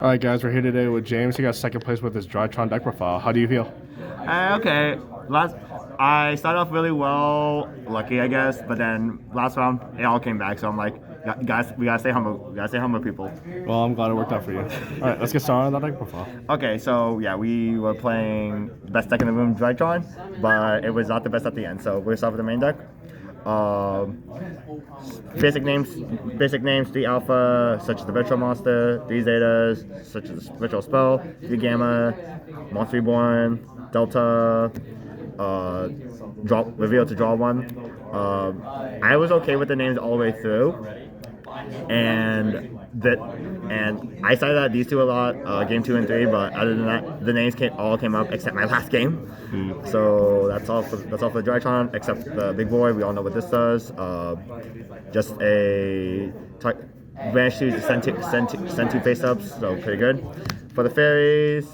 All right, guys, we're here today with James. He got second place with his Drytron deck profile. How do you feel? Okay, I started off really well, lucky I guess, but then last round it all came back. So I'm like, guys, we gotta stay humble. We gotta stay humble, people. Well, I'm glad it worked out for you. All right, let's get started on that deck profile. Okay, so yeah, we were playing best deck in the room, Drytron, but it was not the best at the end. So we'll start with the main deck. Um, basic names, 3 alpha, such as the virtual monster, 3 zetas, such as virtual spell, 3 gamma, monster reborn, delta, reveal to draw 1. I was okay with the names all the way through, and I cited that these two a lot, game 2 and 3. But other than that, the names all came up except my last game. So that's all for Drytron, except the big boy. We all know what this does. Just a vanish to send two face ups, so pretty good. For the fairies,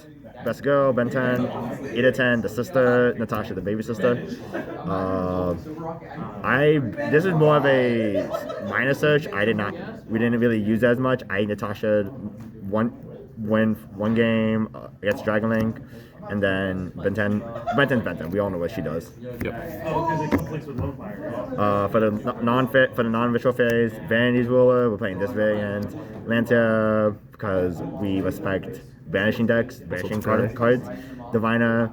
best girl, Ben 10, Ada 10, the sister, Natasha, the baby sister. This is more of a minor search. We didn't really use it as much. Natasha win one game against Dragon Link, and then Ben 10. We all know what she does. Yep. For the non-visual phase, Vanity's Ruler, we're playing this variant. Lantia, because we respect banishing decks, banishing cards. Diviner,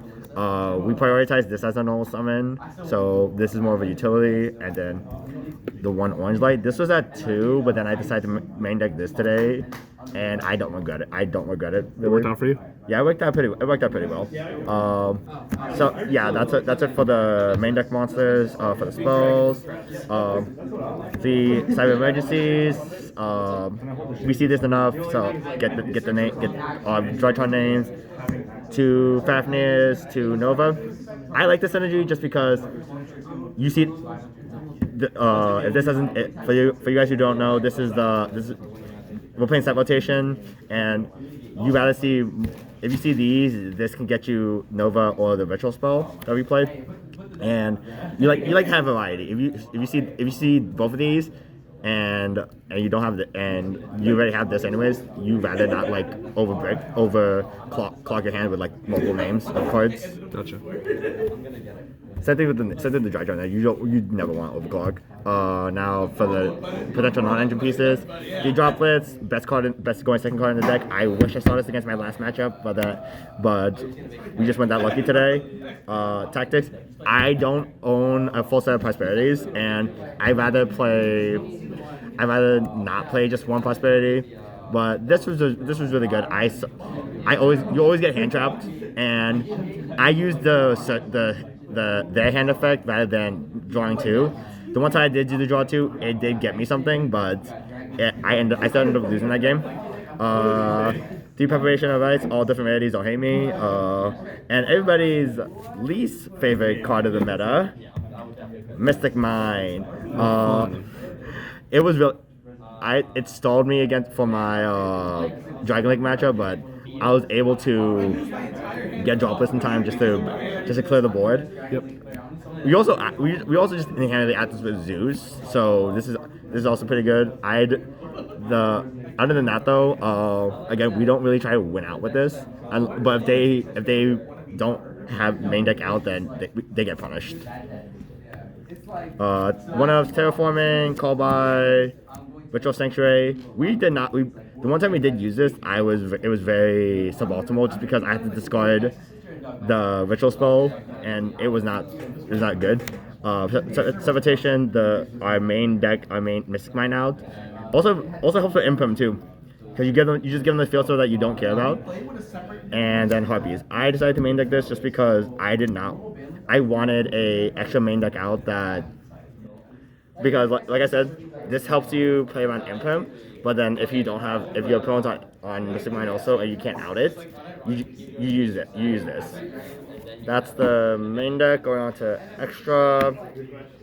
we prioritize this as a normal summon, so this is more of a utility. And then the one orange light. This was at 2, but then I decided to main deck this today, and I don't regret it. Really. It worked out for you? Yeah, it worked out pretty well. So yeah, that's it for the main deck monsters. For the spells, the cyber emergencies. We see this enough, so get Drytron names. To Fafnir's, to Nova. I like this energy just because you see. If this doesn't for you guys who don't know, we're playing set rotation, and you rather see, if you see these, this can get you Nova or the ritual spell that we play, and you like to have variety. If you see both of these, and you don't have and you already have this anyways, you rather not like clog your hand with like multiple names of cards. Gotcha. Same thing with the Drytron. You never want overclog. Now for the potential non-engine pieces, the droplets, best going second card in the deck. I wish I saw this against my last matchup, but we just went that lucky today. Tactics. I don't own a full set of prosperities, and I'd rather not play just one prosperity. But this was really good. You always get hand trapped, and I used their hand effect rather than drawing 2. The one time I did do the draw 2, it did get me something, but I still ended up losing that game. 3 preparation of rights, all different rarities don't hate me. And everybody's least favorite card of the meta, Mystic Mine. It was real. It stalled me for my Dragon Link matchup, but I was able to get droplets in time just to clear the board. Yep. We also just inherently act this with Zeus, so this is also pretty good. Other than that though, again, we don't really try to win out with this, but if they don't have main deck out, then they get punished. One of terraforming, call by, Ritual Sanctuary. The one time we did use this, it was very suboptimal just because I had to discard the ritual spell, and it was not good. Sevitation, our main Mystic Mine out. Also helps with Imprim too, because you just give them the field so that you don't care about. And then Harpies. I decided to main deck this just because I wanted a extra main deck out because like I said, this helps you play around Imprim, but then if your opponent's on Mystic Mine also and you can't out it, you use this. That's the main deck. Going on to extra.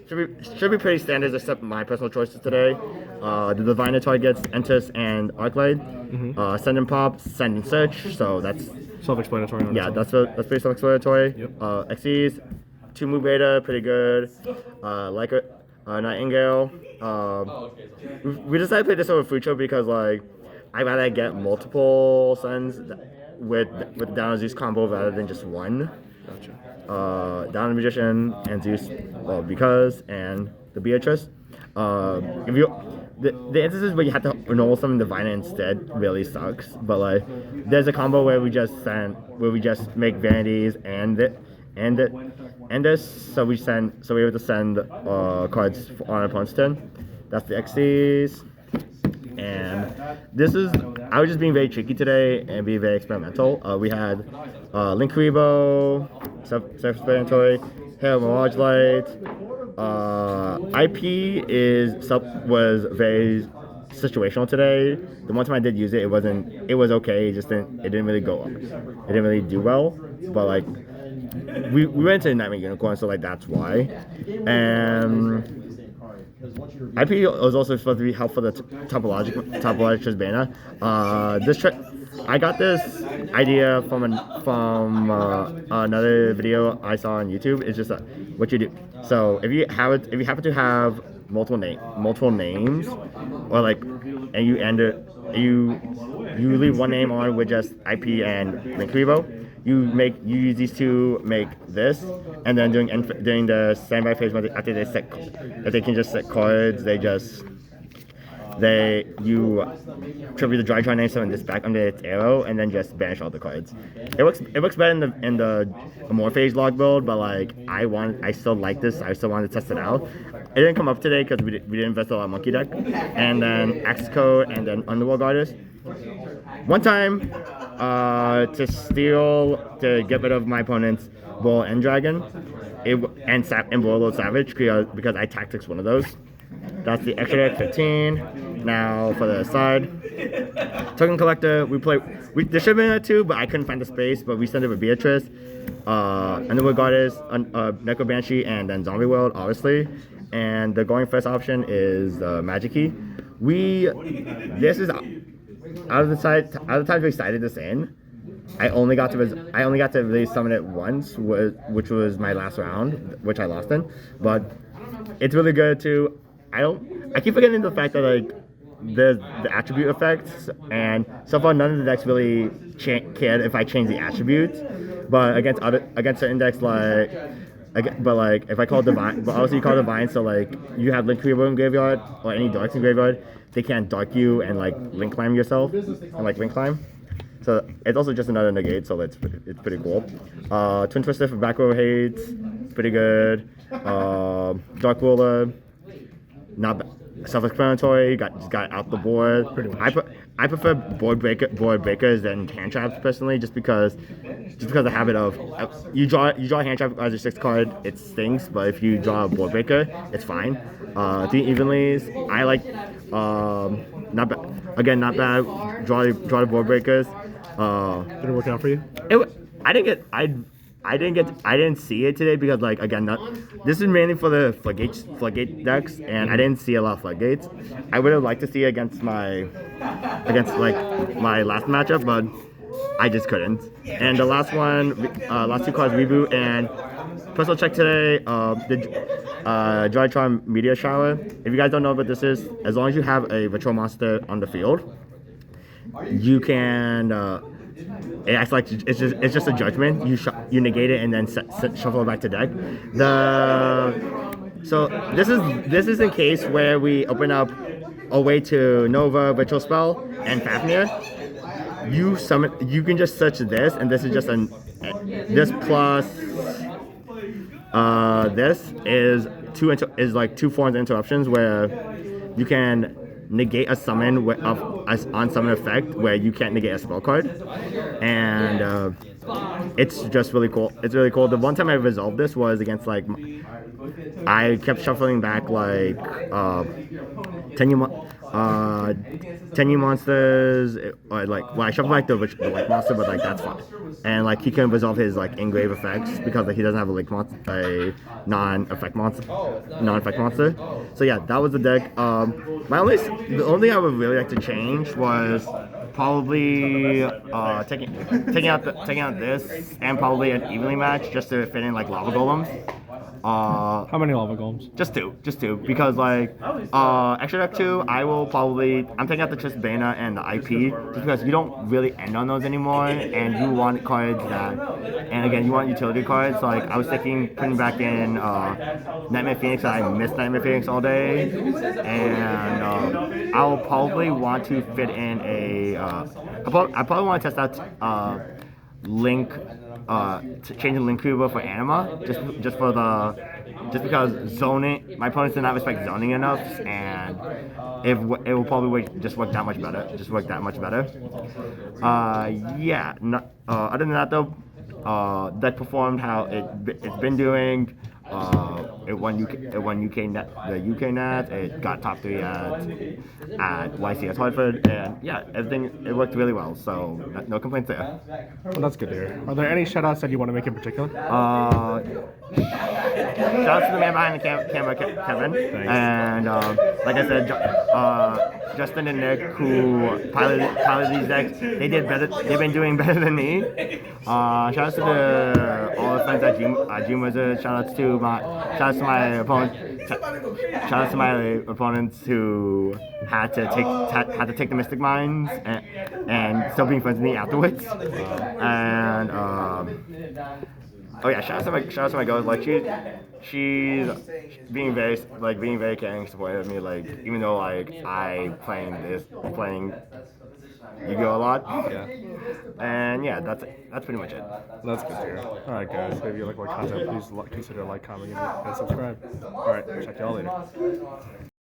Should be pretty standard except my personal choices today. The Diviner targets Entis and Arclight. Send and Pop, Send and Search. So that's self-explanatory. Yeah, that's pretty self-explanatory. Yep. Xyz, 2 move beta, pretty good. Nightingale. We decided to play this over Fucho because like I rather get multiple suns with the Down Zeus combo rather than just one. Gotcha. Down Magician and Zeus, well, because and the Beatrice. If you the instances where you have to normal summon Divina instead really sucks. But like, there's a combo where we just make vanities and this, so we're able to send cards on our opponent's turn. That's the Xyz. And this is, I was just being very tricky today and being very experimental. We had Link Rebo, Self-Explanatory, Hail Mirage Light. IP was very situational today. The one time I did use it, it was okay. It didn't really go up. It didn't really do well. But like, we went to Nightmare Unicorn, so like that's why. And IP was also supposed to be helpful for the topologic Trisbana. I got this idea from another video I saw on YouTube. It's just what you do. So if you happen to have multiple names, or like, and you leave one name on with just IP and Link Revo. You use these to make this, and then during the standby phase, after if they can just set cards, you tribute the Drytron name, summon this back under its arrow, and then just banish all the cards. It works better in the Amorphage log build, but like I still like this. I still wanted to test it out. It didn't come up today because we didn't invest a lot of monkey deck, and then X Code and then Underworld Goddess. One time, to get rid of my opponent's Bull and Dragon, and Warlord Savage because I tactics one of those. That's the extra deck 15. Now for the side, Token Collector. There should have been a 2, but I couldn't find the space. But we sent it with Beatrice, Underworld Goddess, Neko Banshee, and then Zombie World, obviously. And the going first option is Magic Key. This is out of the times we cited this in, I only got to really summon it once, which was my last round, which I lost in. But it's really good too. I keep forgetting the fact that like the attribute effects, and so far none of the decks really cared if I change the attributes. But against certain decks if I call Divine, but obviously you call Divine, so like you have Link Reaver in graveyard or any darks in graveyard, they can't dark you and like link climb yourself and like link climb. So it's also just another negate, so it's pretty cool. Twin Twister for back row hates, pretty good. Dark Ruler, not bad. Self-explanatory, got out the board. I prefer board breakers than hand traps personally, just because the habit of you draw a hand trap as your 6th card, it stinks, but if you draw a board breaker, it's fine. 3 evenlies, I like not bad. Draw the board breakers. Did it work out for you? I didn't see it today because like again this is mainly for the floodgate decks, and I didn't see a lot of floodgates. I would have liked to see it against my last matchup, but I just couldn't. And the last 2 cards, Reboot and personal check today, the Drytron Meteor Shower. If you guys don't know what this is, as long as you have a ritual monster on the field, you can it acts like it's just a judgment. You negate it and then shuffle it back to deck. So this is a case where we open up a way to Nova, Ritual Spell, and Fafnir. You can just search this, and this is just this plus this is 2 forms of interruptions where you can negate a summon on summon effect where you can't negate a spell card, and it's just really cool. It's really cool. The one time I resolved this was against like I kept shuffling back like 10 new monsters, or like I shuffled back the like monster, but like that's fine. And like he can resolve his like engrave effects because like he doesn't have a non-effect monster. So yeah, that was the deck. The only thing I would really like to change was probably taking out this, and probably an evenly match just to fit in like lava golems. How many lava golems? Just two, because like extra deck 2, I'm taking out the Trisbana and the IP just because you don't really end on those anymore, and you want cards that, and again you want utility cards. Like I was putting back in Nightmare Phoenix. I missed Nightmare Phoenix all day, and I'll probably want to fit in a. I probably want to test out Link. Changing Link Cuba for Anima, just because zoning, my opponents did not respect zoning enough, and it will probably work that much better. Yeah. Other than that though, deck performed how it's been doing. It won the UK Nat. It got top 3 at YCS Hartford, and yeah, it worked really well. So no complaints there. Well, that's good to hear. Are there any shoutouts that you want to make in particular? Shout out to the man behind the camera, Kevin. Thanks. And like I said, Justin and Nick, who piloted these decks, they've been doing better than me. Shout out to all the friends at Dream Wizard. Shout out to my opponents who had to take the Mystic Mines and still being friends with me afterwards. And oh yeah, shout out to my girl. Like she's being very caring, supportive of me. Like even though like I playing Yu-Gi-Oh! A lot. Yeah. And yeah, that's pretty much it. That's good to hear. Alright guys, if you like my content, please consider like, comment, and subscribe. Alright, check y'all later.